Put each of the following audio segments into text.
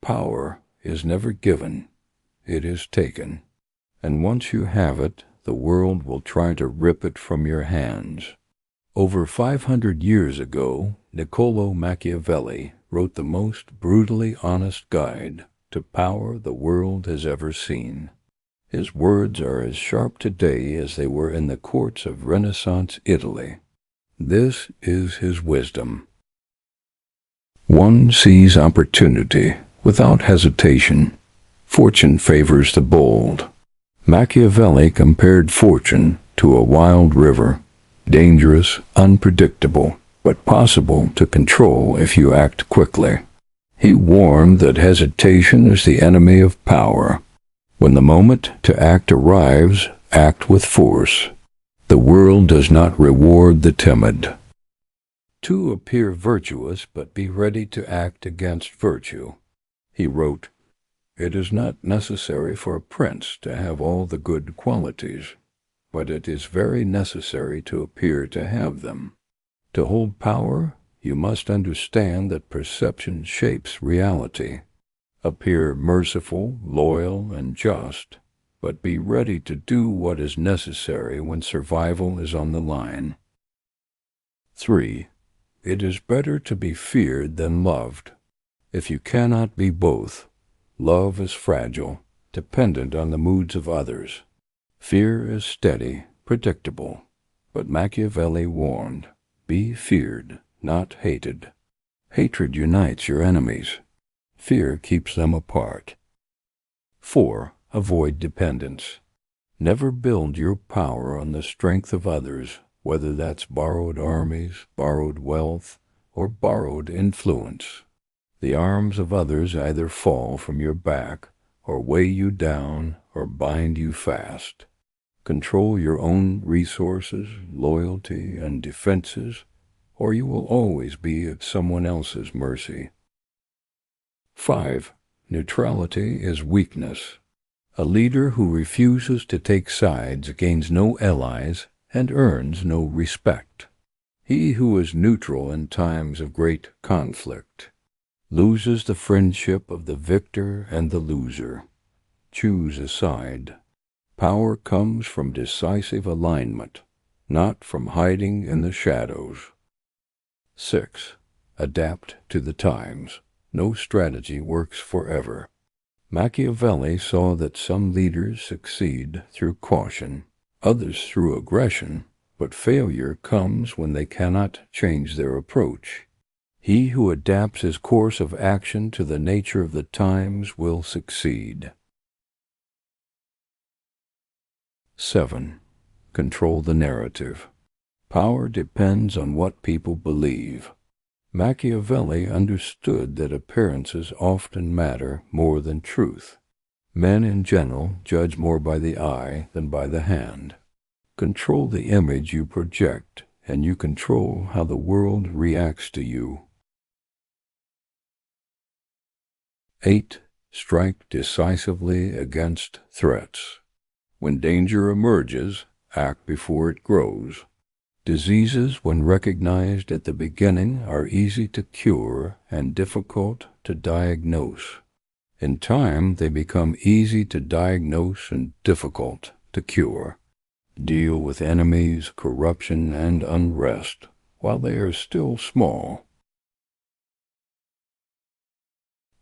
power is never given, it is taken. And once you have it, the world will try to rip it from your hands. Over 500 years ago, Niccolò Machiavelli wrote the most brutally honest guide to power the world has ever seen. His words are as sharp today as they were in the courts of Renaissance Italy. This is his wisdom. One sees opportunity without hesitation. Fortune favors the bold. Machiavelli compared fortune to a wild river, dangerous, unpredictable, but possible to control if you act quickly. He warned that hesitation is the enemy of power. When the moment to act arrives, act with force. The world does not reward the timid. To appear virtuous, but be ready to act against virtue. He wrote, "It is not necessary for a prince to have all the good qualities, but it is very necessary to appear to have them. To hold power, you must understand that perception shapes reality. Appear merciful, loyal, and just, but be ready to do what is necessary when survival is on the line." 3. It is better to be feared than loved. If you cannot be both, love is fragile, dependent on the moods of others. Fear is steady, predictable, but Machiavelli warned, be feared, not hated. Hatred unites your enemies. Fear keeps them apart. 4. Avoid dependence. Never build your power on the strength of others, whether that's borrowed armies, borrowed wealth, or borrowed influence. The arms of others either fall from your back, or weigh you down, or bind you fast. Control your own resources, loyalty, and defenses, or you will always be at someone else's mercy. 5. Neutrality is weakness. A leader who refuses to take sides gains no allies and earns no respect. He who is neutral in times of great conflict loses the friendship of the victor and the loser. Choose a side. Power comes from decisive alignment, not from hiding in the shadows. 6. Adapt to the times. No strategy works forever. Machiavelli saw that some leaders succeed through caution, others through aggression, but failure comes when they cannot change their approach. He who adapts his course of action to the nature of the times will succeed. 7. Control the narrative. Power depends on what people believe. Machiavelli understood that appearances often matter more than truth. Men in general judge more by the eye than by the hand. Control the image you project, and you control how the world reacts to you. 8. Strike decisively against threats. When danger emerges, act before it grows. Diseases, when recognized at the beginning, are easy to cure and difficult to diagnose. In time, they become easy to diagnose and difficult to cure. Deal with enemies, corruption, and unrest while they are still small.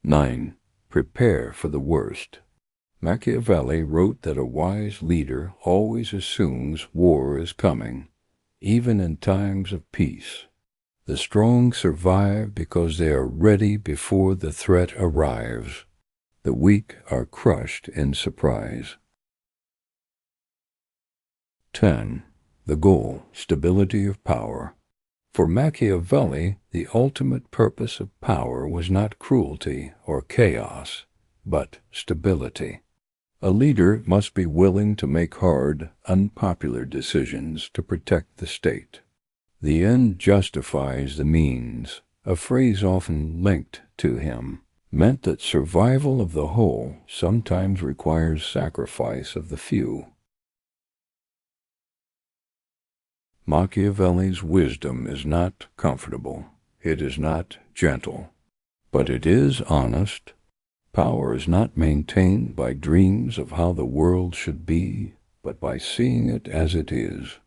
9. Prepare for the worst. Machiavelli wrote that a wise leader always assumes war is coming, even in times of peace. The strong survive because they are ready before the threat arrives. The weak are crushed in surprise. 10. The goal, stability of power. For Machiavelli, the ultimate purpose of power was not cruelty or chaos, but stability. A leader must be willing to make hard, unpopular decisions to protect the state. The end justifies the means, a phrase often linked to him, meant that survival of the whole sometimes requires sacrifice of the few. Machiavelli's wisdom is not comfortable, it is not gentle, but it is honest, Power is not maintained by dreams of how the world should be, but by seeing it as it is.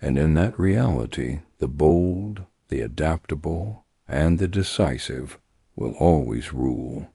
And in that reality, the bold, the adaptable, and the decisive will always rule.